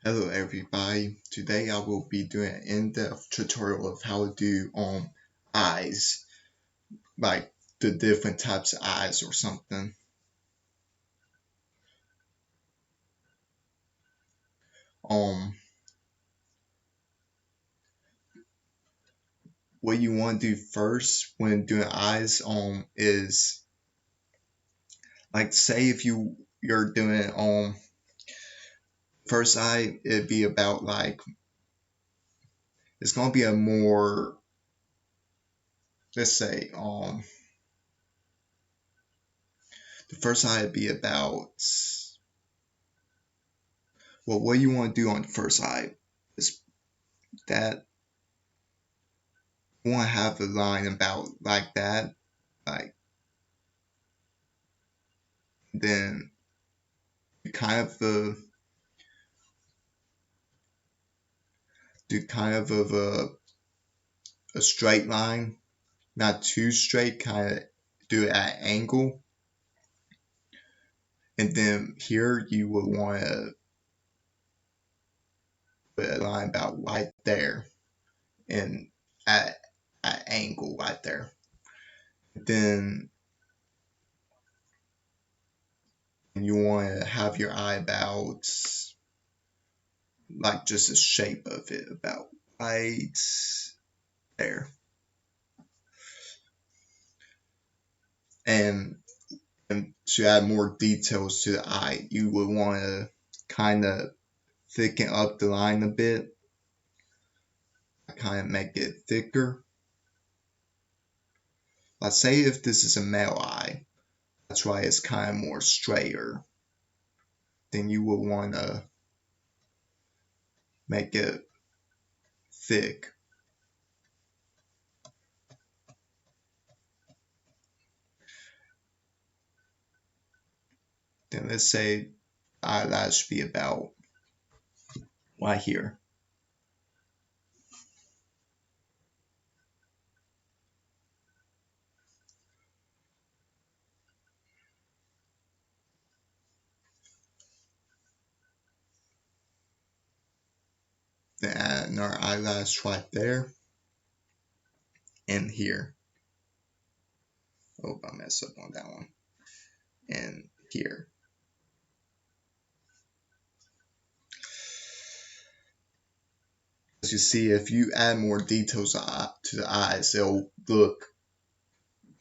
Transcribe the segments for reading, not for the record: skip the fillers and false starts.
Hello everybody, today I will be doing an in-depth tutorial of how to do eyes, like the different types of eyes or something. Um, what you want to do first when doing eyes is like say if you're doing first eye, it'd be about like it's gonna be a more, let's say the first eye would be about, well, what you want to do on the first eye is that you want to have a line about like that, like then kind of do kind of a straight line, not too straight, kind of do it at an angle, and then here you would want to put a line about right there and at angle right there. Then you want to have your eye about like just the shape of it about right there. And to add more details to the eye, you would want to kind of thicken up the line a bit, kind of make it thicker. Let's say if this is a male eye, that's why it's kind of more straighter, then you would want to make it thick. Then let's say eyelash be about right here. Then add another eyelash right there and here. Oh, I messed up on that one. And here. As you see, if you add more details to the eyes, they'll look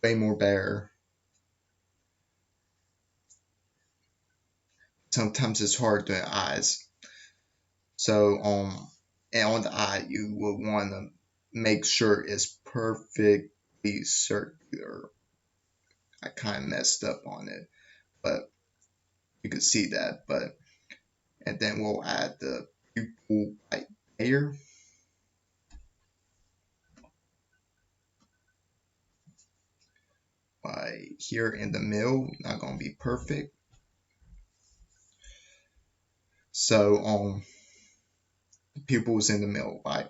way more better. Sometimes it's hard doing eyes. So and on the eye you will want to make sure it's perfectly circular. I kind of messed up on it, but you can see that. But and then we'll add the pupil right here. Right here in the middle, not gonna be perfect. So the pupil is in the middle, right?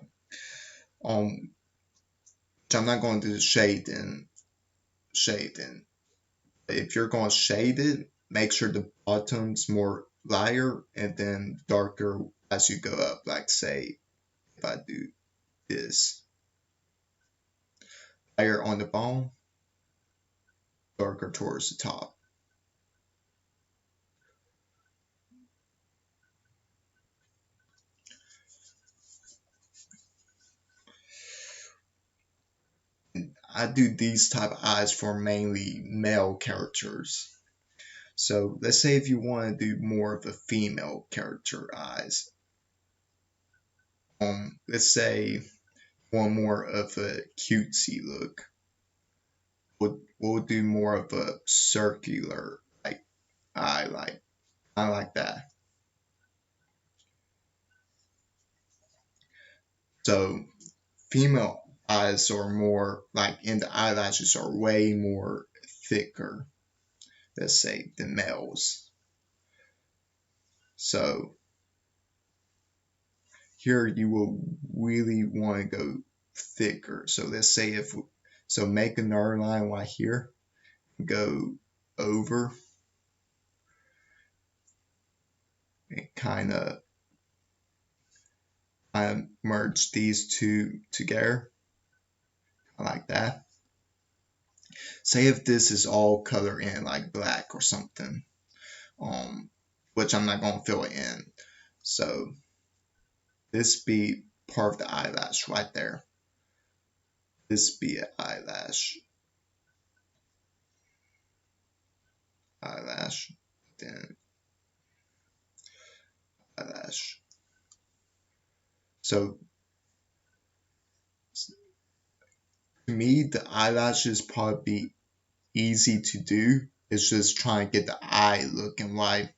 So I'm not going to do the shading. If you're going to shade it, make sure the bottom's more lighter and then darker as you go up. Like say, if I do this, lighter on the bottom, darker towards the top. I do these type of eyes for mainly male characters. So let's say if you want to do more of a female character eyes, let's say one more of a cutesy look. We'll do more of a circular like eye, like I like that. So female eyes are more like, and the eyelashes are way more thicker, let's say, than males. So here you will really want to go thicker. So let's say so make another line right here, go over and kind of I merge these two together like that. Say if this is all color in like black or something, which I'm not gonna fill it in. So this be part of the eyelash right there. This be an eyelash, then eyelash. So to me, the eyelashes probably be easy to do. It's just trying to get the eye looking right.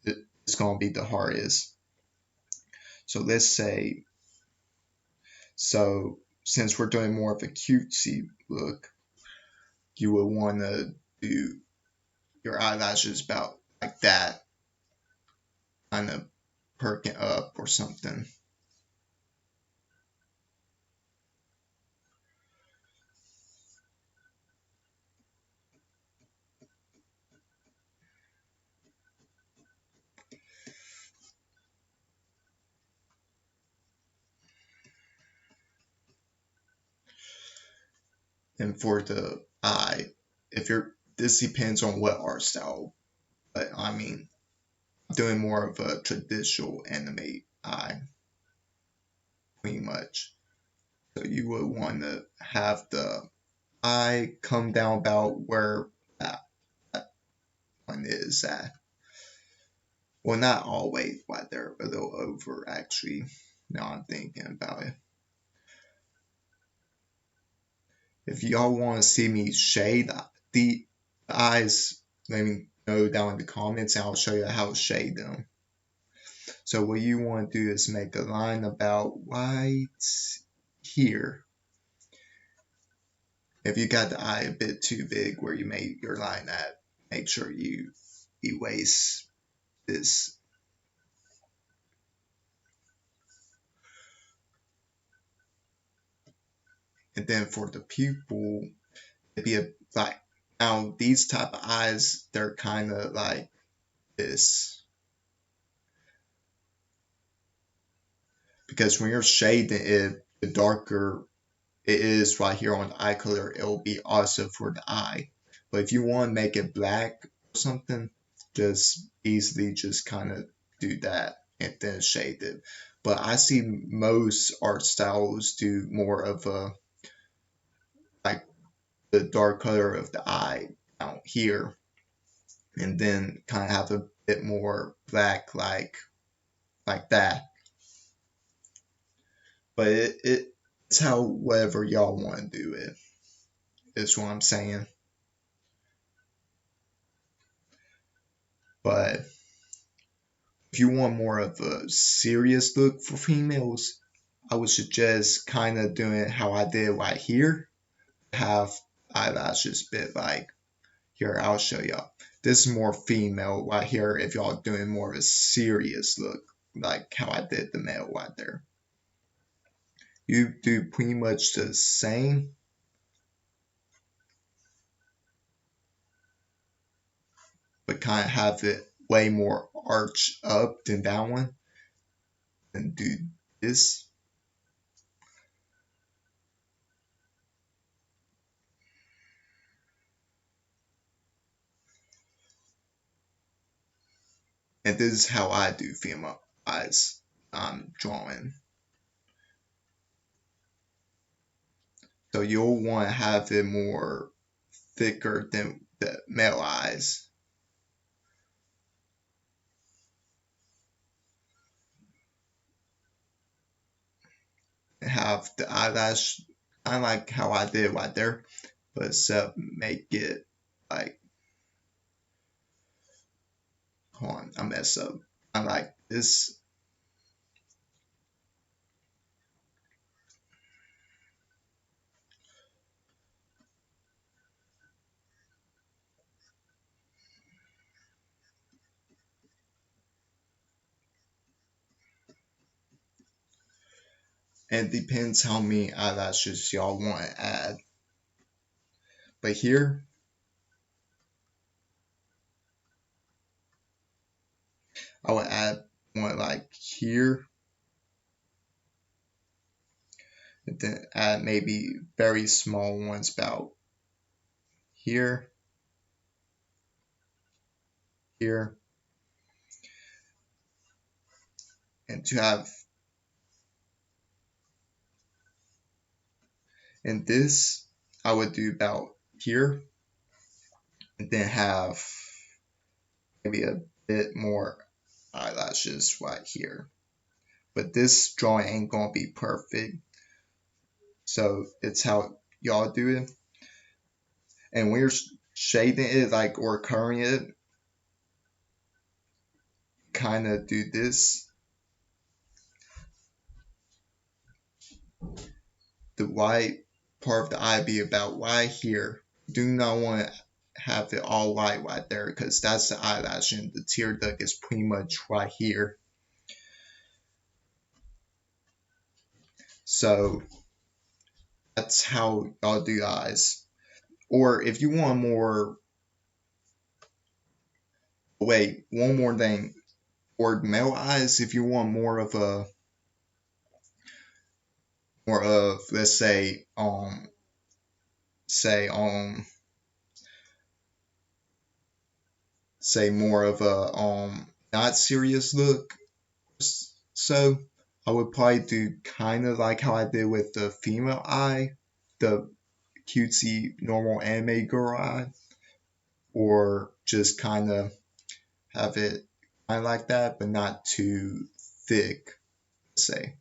It's gonna be the hardest. So let's say, so since we're doing more of a cutesy look, you would want to do your eyelashes about like that, kind of perking up or something. And for the eye, if you're, this depends on what art style, but I mean, I'm doing more of a traditional anime eye, pretty much. So you would want to have the eye come down about where that one is at. Well, not always right there, a little over actually. Now I'm thinking about it. If y'all want to see me shade the eyes, let me know down in the comments and I'll show you how to shade them. So what you want to do is make a line about right here. If you got the eye a bit too big where you made your line at, make sure you erase this. And then for the pupil, it'd be a like, now these type of eyes, they're kind of like this. Because when you're shading it, the darker it is right here on the eye color, it'll be also for the eye. But if you want to make it black or something, just easily just kind of do that and then shade it. But I see most art styles do more of a like the dark color of the eye out here and then kind of have a bit more black like that. But it's however y'all want to do it, is what I'm saying. But if you want more of a serious look for females, I would suggest kind of doing it how I did right here. Have eyelashes bit like here, I'll show y'all. This is more female right here if y'all doing more of a serious look, like how I did the male right there. You do pretty much the same, but kind of have it way more arch up than that one. And do this. And this is how I do female eyes I'm drawing. So you'll want to have it more thicker than the male eyes. And have the eyelash kind of like how I did right there, but except make it like, hold on, I messed up. I like this. And it depends how many eyelashes y'all want to add. But here, I would add one like here. and then add maybe very small ones about here, here, and to have, and this I would do about here, and then have maybe a bit more eyelashes right here. But this drawing ain't gonna be perfect, so it's how y'all do it. And when you're shading it, like, or coloring it, kind of do this. The white part of the eye be about right here. Do not want to have it all white right there, because that's the eyelash, and the tear duct is pretty much right here. So that's how y'all do eyes. Or if you want more, wait, one more thing. For male eyes, if you want more of, let's say, say more of a not serious look, so I would probably do kind of like how I did with the female eye, the cutesy normal anime girl eye, or just kind of have it kind of like that, but not too thick, say.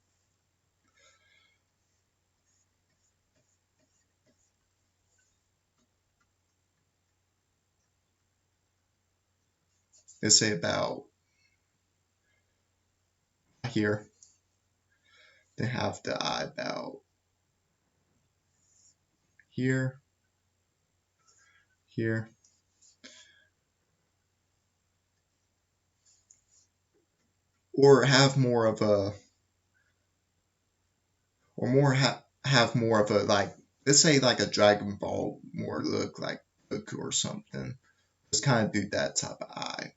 Let's say about here. Then have the eye about here, here. Or have more of a, or more have more of a, like, let's say like a Dragon Ball more look, like Goku or something. Just kind of do that type of eye.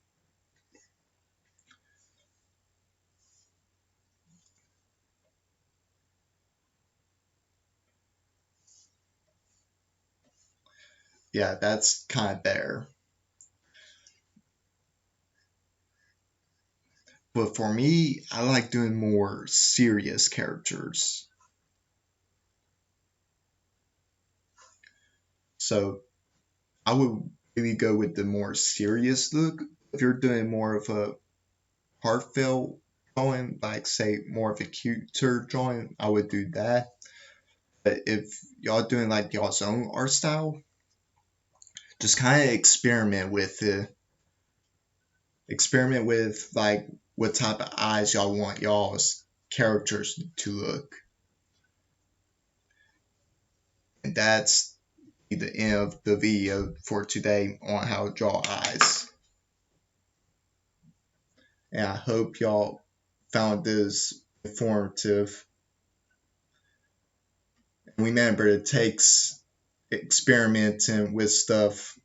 Yeah, that's kind of there. But for me, I like doing more serious characters. So I would really go with the more serious look. If you're doing more of a heartfelt drawing, like say more of a cuter drawing, I would do that. But if y'all doing like y'all's own art style, just kind of experiment with it. Experiment with like what type of eyes y'all want y'all's characters to look. And that's the end of the video for today on how to draw eyes. And I hope y'all found this informative. And remember, it takes experimenting with stuff.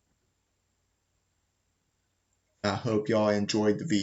I hope y'all enjoyed the video.